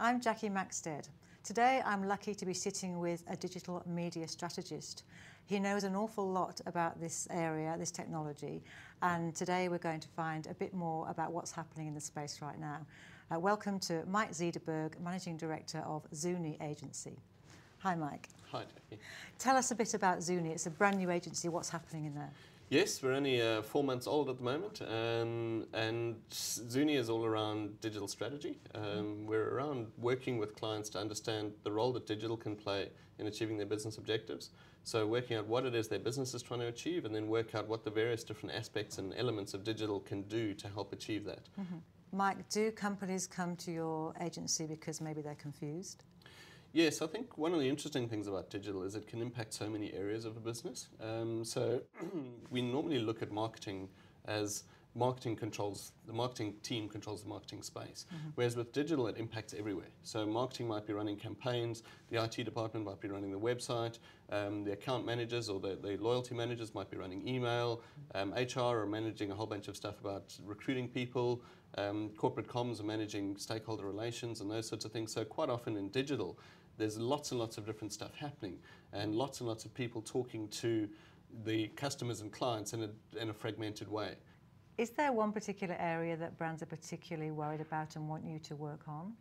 I'm Jackie Maxted. Today I'm lucky to be sitting with a digital media strategist. He knows an awful lot about this area, this technology, and today we're going to find a bit more about what's happening in the space right now. Welcome to Mike Zeederberg, Managing Director of Zuni Agency. Hi Mike. Hi Jackie. Tell us a bit about Zuni. It's a brand new agency. What's happening in there? Yes, we're only 4 months old at the moment, and Zuni is all around digital strategy. We're around working with clients to understand the role that digital can play in achieving their business objectives. So working out what it is their business is trying to achieve, and then work out what the various different aspects and elements of digital can do to help achieve that. Mike, do companies come to your agency because maybe they're confused? Yes, I think one of the interesting things about digital is it can impact so many areas of a business. So we normally look at marketing as the marketing team controls the marketing space. Whereas with digital, it impacts everywhere. So marketing might be running campaigns, the IT department might be running the website, the account managers or the loyalty managers might be running email, HR are managing a whole bunch of stuff about recruiting people, corporate comms are managing stakeholder relations and those sorts of things. So quite often in digital, there's lots and lots of different stuff happening and lots of people talking to the customers and clients in a fragmented way. Is there one particular area that brands are particularly worried about and want you to work on?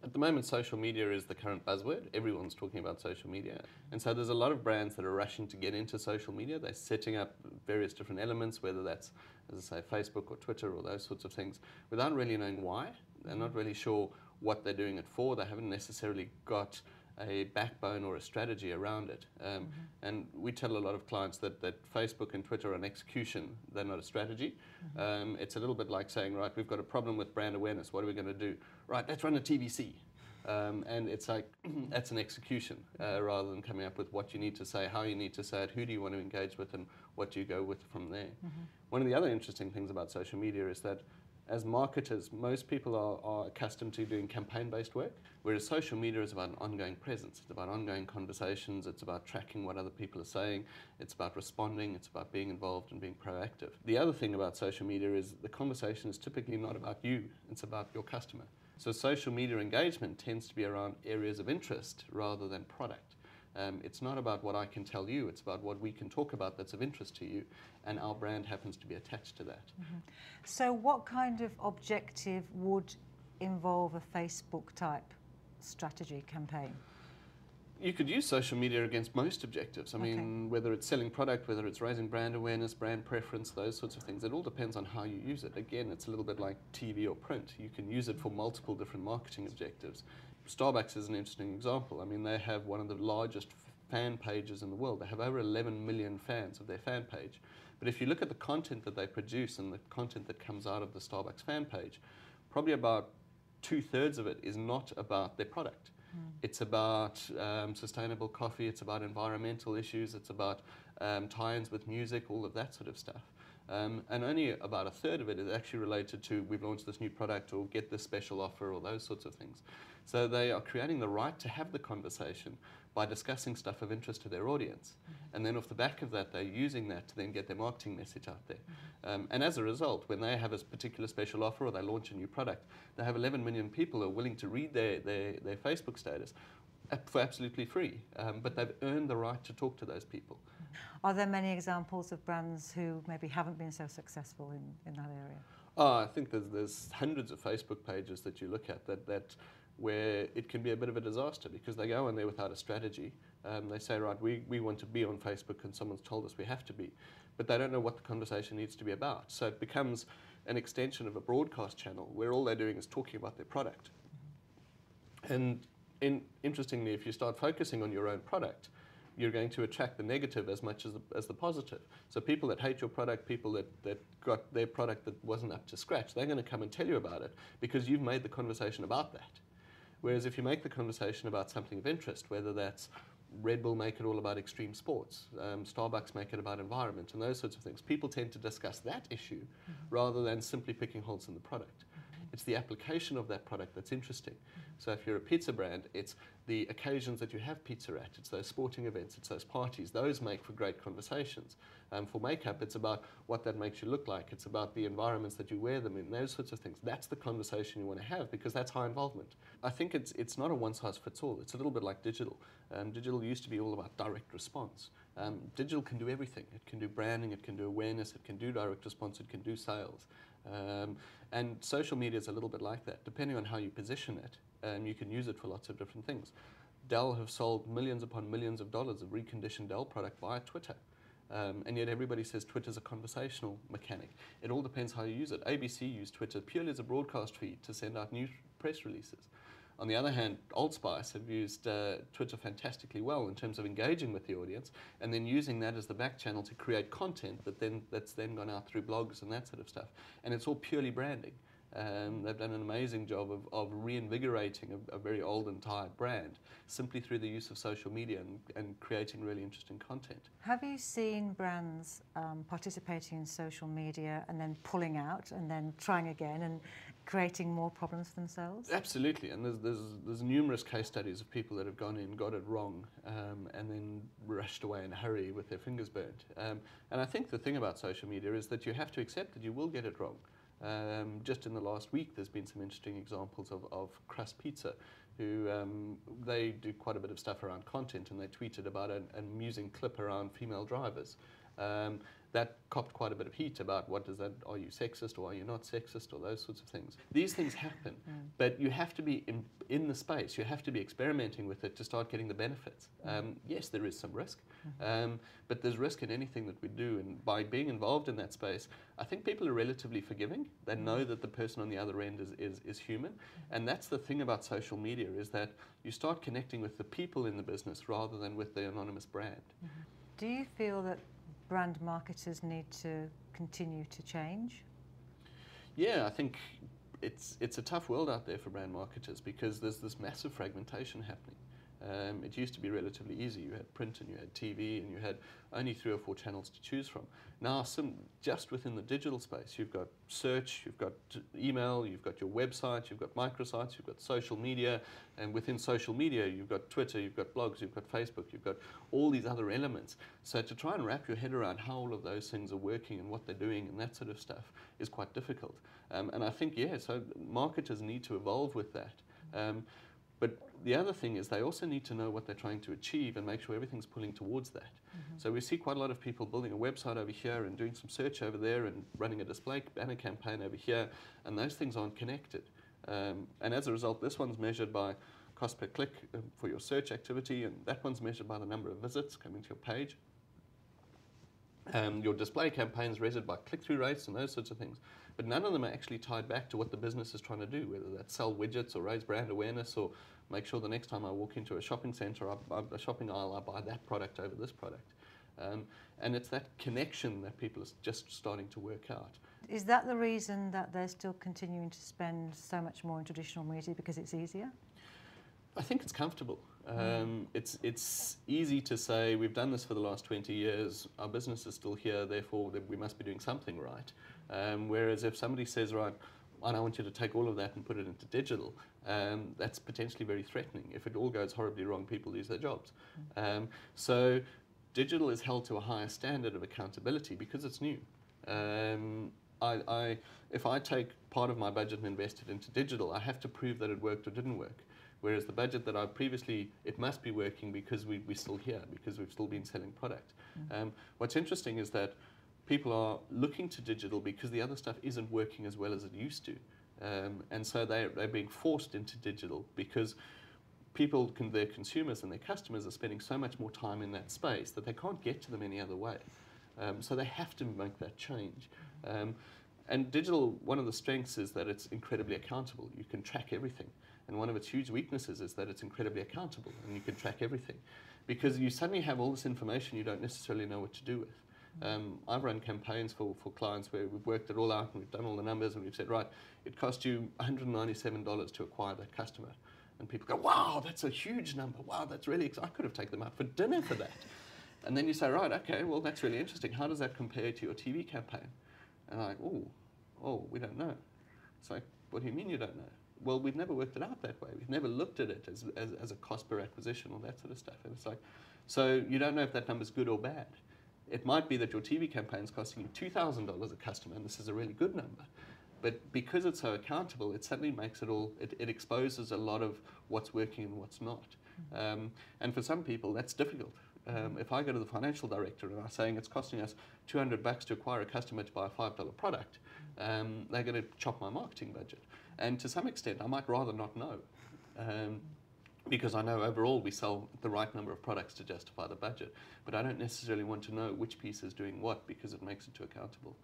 At the moment, social media is the current buzzword. Everyone's talking about social media. And so there's a lot of brands that are rushing to get into social media. They're setting up various different elements, whether that's, as I say, Facebook or Twitter or those sorts of things, without really knowing why. They're not really sure what they're doing it for. They haven't necessarily got a backbone or a strategy around it. And we tell a lot of clients that Facebook and Twitter are an execution, they're not a strategy. It's a little bit like saying, right, we've got a problem with brand awareness, what are we going to do? Right, let's run a TVC. And it's like, that's an execution, rather than coming up with what you need to say, how you need to say it, who do you want to engage with, and what do you go with from there. One of the other interesting things about social media is that as marketers, most people are accustomed to doing campaign-based work, whereas social media is about an ongoing presence. It's about ongoing conversations. It's about tracking what other people are saying. It's about responding. It's about being involved and being proactive. The other thing about social media is the conversation is typically not about you. It's about your customer. So social media engagement tends to be around areas of interest rather than product. It's not about what I can tell you, it's about what we can talk about that's of interest to you, and our brand happens to be attached to that. So what kind of objective would involve a Facebook type strategy campaign? You could use social media against most objectives. I mean, whether it's selling product, whether it's raising brand awareness, brand preference, those sorts of things, it all depends on how you use it. Again, it's a little bit like TV or print. You can use it for multiple different marketing objectives. Starbucks is an interesting example. I mean, they have one of the largest fan pages in the world. They have over 11 million fans of their fan page. But if you look at the content that they produce and the content that comes out of the Starbucks fan page, probably about 2/3 of it is not about their product. It's about sustainable coffee, it's about environmental issues, it's about tie-ins with music, all of that sort of stuff. And only about 1/3 of it is actually related to we've launched this new product or get this special offer or those sorts of things. So they are creating the right to have the conversation by discussing stuff of interest to their audience. And then off the back of that, they're using that to then get their marketing message out there. And as a result, when they have a particular special offer or they launch a new product, they have 11 million people who are willing to read their Facebook status for absolutely free, but they've earned the right to talk to those people. Are there many examples of brands who maybe haven't been so successful in that area? Oh, I think there's hundreds of Facebook pages that you look at that where it can be a bit of a disaster because they go on there without a strategy. They say, right, we want to be on Facebook and someone's told us we have to be, but they don't know what the conversation needs to be about. So it becomes an extension of a broadcast channel where all they're doing is talking about their product. And interestingly, if you start focusing on your own product, you're going to attract the negative as much as the positive. So people that hate your product, people that got their product that wasn't up to scratch, they're going to come and tell you about it because you've made the conversation about that. Whereas if you make the conversation about something of interest, whether that's Red Bull make it all about extreme sports, Starbucks make it about environment and those sorts of things, people tend to discuss that issue rather than simply picking holes in the product. It's the application of that product that's interesting. So if you're a pizza brand, it's the occasions that you have pizza at. It's those sporting events, it's those parties. Those make for great conversations. For makeup, it's about what that makes you look like. It's about the environments that you wear them in, those sorts of things. That's the conversation you want to have, because that's high involvement. I think it's not a one-size-fits-all. It's a little bit like digital. Digital used to be all about direct response. Digital can do everything. It can do branding, it can do awareness, it can do direct response, it can do sales. And social media is a little bit like that. Depending on how you position it, you can use it for lots of different things. Dell have sold millions upon millions of dollars of reconditioned Dell product via Twitter. And yet everybody says Twitter's a conversational mechanic. It all depends how you use it. ABC used Twitter purely as a broadcast feed to send out news press releases. On the other hand, Old Spice have used Twitter fantastically well in terms of engaging with the audience, and then using that as the back channel to create content that's then gone out through blogs and that sort of stuff. And it's all purely branding. They've done an amazing job of reinvigorating a very old and tired brand simply through the use of social media and creating really interesting content. Have you seen brands participating in social media and then pulling out and then trying again and creating more problems for themselves? Absolutely, and there's numerous case studies of people that have gone in, got it wrong, and then rushed away in a hurry with their fingers burnt. And I think the thing about social media is that you have to accept that you will get it wrong. Just in the last week, there's been some interesting examples of Crust Pizza, who they do quite a bit of stuff around content, and they tweeted about an amusing clip around female drivers. That copped quite a bit of heat about what does that, are you sexist or are you not sexist, or those sorts of things. These things happen, but you have to be in the space, you have to be experimenting with it to start getting the benefits. Yes, there is some risk, but there's risk in anything that we do, and by being involved in that space, I think people are relatively forgiving. They know that the person on the other end is human, and that's the thing about social media, is that you start connecting with the people in the business rather than with the anonymous brand. Do you feel that brand marketers need to continue to change? Yeah, I think it's a tough world out there for brand marketers, because there's this massive fragmentation happening. It used to be relatively easy. You had print and you had TV and you had only 3 or 4 channels to choose from. Now, just within the digital space, you've got search, you've got email, you've got your website, you've got microsites, you've got social media, and within social media, you've got Twitter, you've got blogs, you've got Facebook, you've got all these other elements. So to try and wrap your head around how all of those things are working and what they're doing and that sort of stuff is quite difficult. And I think, yeah, so marketers need to evolve with that. But the other thing is they also need to know what they're trying to achieve and make sure everything's pulling towards that. So we see quite a lot of people building a website over here and doing some search over there and running a display banner campaign over here, and those things aren't connected. And as a result, this one's measured by cost per click for your search activity, and that one's measured by the number of visits coming to your page. Your display campaigns measured by click-through rates and those sorts of things. But none of them are actually tied back to what the business is trying to do, whether that's sell widgets or raise brand awareness or make sure the next time I walk into a shopping centre, a shopping aisle, I buy that product over this product. And it's that connection that people are just starting to work out. Is that the reason that they're still continuing to spend so much more in traditional media, because it's easier? I think it's comfortable. It's easy to say, we've done this for the last 20 years, our business is still here, therefore we must be doing something right. Whereas if somebody says, right, I don't want you to take all of that and put it into digital, that's potentially very threatening. If it all goes horribly wrong, people lose their jobs. So digital is held to a higher standard of accountability because it's new. If I take part of my budget and invest it into digital, I have to prove that it worked or didn't work. Whereas the budget that I previously, it must be working because we're still here, because we've still been selling product. What's interesting is that people are looking to digital because the other stuff isn't working as well as it used to. And so they're being forced into digital because their consumers and their customers are spending so much more time in that space that they can't get to them any other way. So they have to make that change. And digital, one of the strengths is that it's incredibly accountable. You can track everything. And one of its huge weaknesses is that it's incredibly accountable and you can track everything. Because you suddenly have all this information you don't necessarily know what to do with. I've run campaigns for clients where we've worked it all out and we've done all the numbers and we've said, right, it cost you $197 to acquire that customer. And people go, wow, that's a huge number. Wow, that's really exciting. I could have taken them out for dinner for that. And then you say, right, okay, well, that's really interesting. How does that compare to your TV campaign? And I'm like, oh, we don't know. It's like, What do you mean you don't know? Well, we've never worked it out that way. We've never looked at it as a cost per acquisition or that sort of stuff. And it's like, so you don't know if that number's good or bad. It might be that your TV campaign's costing you $2,000 a customer, and this is a really good number. But because it's so accountable, it suddenly makes it exposes a lot of what's working and what's not. And for some people, that's difficult. If I go to the financial director and I'm saying it's costing us $200 to acquire a customer to buy a $5 product, they're going to chop my marketing budget. And to some extent, I might rather not know. Because I know overall we sell the right number of products to justify the budget. But I don't necessarily want to know which piece is doing what, because it makes it too accountable.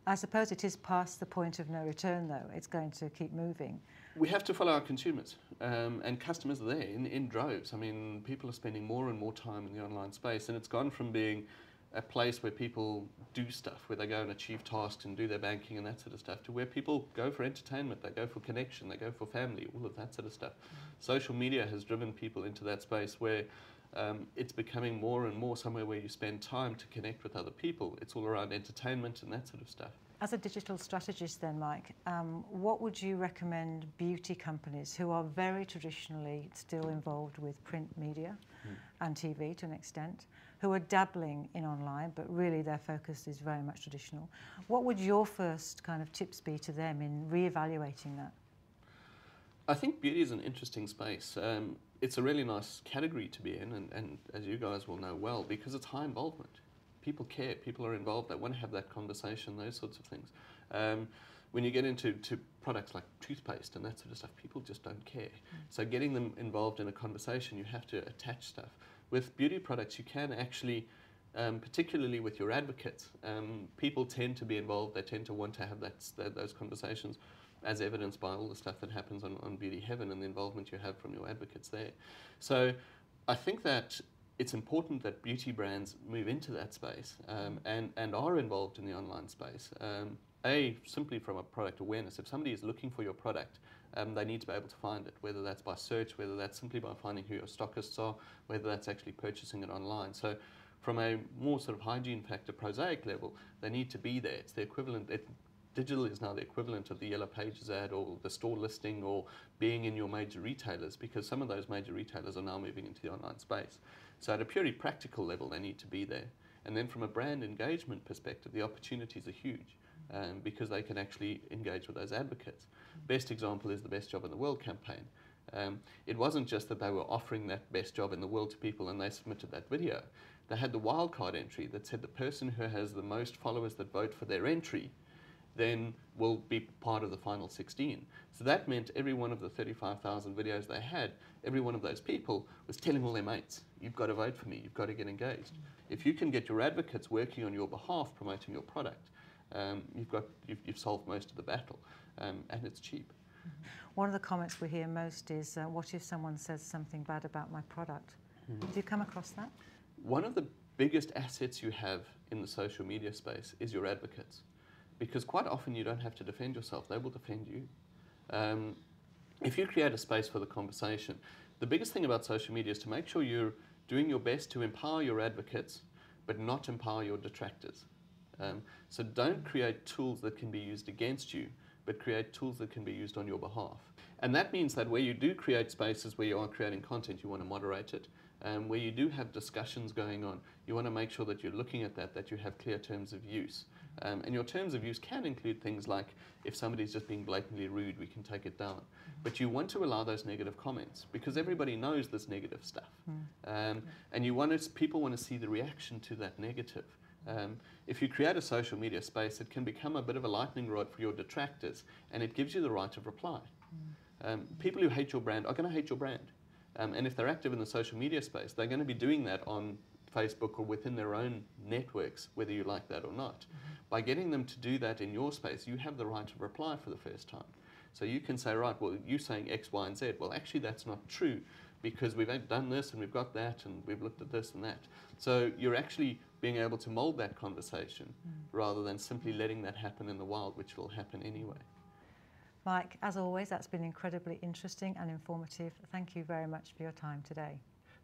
I suppose it is past the point of no return, though. It's going to keep moving. We have to follow our consumers, and customers are there in droves. I mean, people are spending more and more time in the online space, and it's gone from being a place where people do stuff, where they go and achieve tasks and do their banking and that sort of stuff, to where people go for entertainment, they go for connection, they go for family, all of that sort of stuff. Social media has driven people into that space where it's becoming more and more somewhere where you spend time to connect with other people. It's all around entertainment and that sort of stuff. As a digital strategist then, Mike, what would you recommend beauty companies who are very traditionally still involved with print media and TV to an extent, who are dabbling in online, but really their focus is very much traditional? What would your first kind of tips be to them in re-evaluating that? I think beauty is an interesting space. It's a really nice category to be in, and as you guys will know well, because it's high involvement. People care, people are involved, they want to have that conversation, those sorts of things. When you get into products like toothpaste and that sort of stuff, people just don't care. So getting them involved in a conversation, you have to attach stuff. With beauty products, you can actually, particularly with your advocates, people tend to be involved, they tend to want to have those conversations, as evidenced by all the stuff that happens on Beauty Heaven and the involvement you have from your advocates there. So I think that it's important that beauty brands move into that space and are involved in the online space. Simply from a product awareness. If somebody is looking for your product, they need to be able to find it, whether that's by search, whether that's simply by finding who your stockists are, whether that's actually purchasing it online. So from a more sort of hygiene factor, prosaic level, they need to be there. It's the equivalent. Digital is now the equivalent of the Yellow Pages ad or the store listing or being in your major retailers, because some of those major retailers are now moving into the online space. So at a purely practical level, they need to be there. And then from a brand engagement perspective, the opportunities are huge because they can actually engage with those advocates. Best example is the Best Job in the World campaign. It wasn't just that they were offering that best job in the world to people and they submitted that video. They had the wildcard entry that said the person who has the most followers that vote for their entry then will be part of the final 16. So that meant every one of the 35,000 videos they had, every one of those people was telling all their mates, you've got to vote for me, you've got to get engaged. If you can get your advocates working on your behalf, promoting your product, you've solved most of the battle, and it's cheap. One of the comments we hear most is, what if someone says something bad about my product? Do you come across that? One of the biggest assets you have in the social media space is your advocates. Because quite often you don't have to defend yourself, they will defend you. If you create a space for the conversation, the biggest thing about social media is to make sure you're doing your best to empower your advocates, but not empower your detractors. So don't create tools that can be used against you, but create tools that can be used on your behalf. And that means that where you do create spaces where you are creating content, you want to moderate it. Where you do have discussions going on, you want to make sure that you're looking at that you have clear terms of use. And your terms of use can include things like, if somebody's just being blatantly rude, we can take it down. But you want to allow those negative comments, because everybody knows this negative stuff. And people want to see the reaction to that negative. If you create a social media space, it can become a bit of a lightning rod for your detractors, and it gives you the right of reply. People who hate your brand are going to hate your brand. And if they're active in the social media space, they're going to be doing that on Facebook or within their own networks, whether you like that or not. By getting them to do that in your space, you have the right of reply for the first time. So you can say, right, well, you're saying X, Y, and Z. Well, actually, that's not true, because we've done this and we've got that and we've looked at this and that. So you're actually being able to mold that conversation rather than simply letting that happen in the wild, which will happen anyway. Mike, as always, that's been incredibly interesting and informative. Thank you very much for your time today.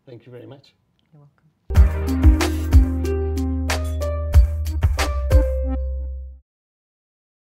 Thank you very much. You're welcome.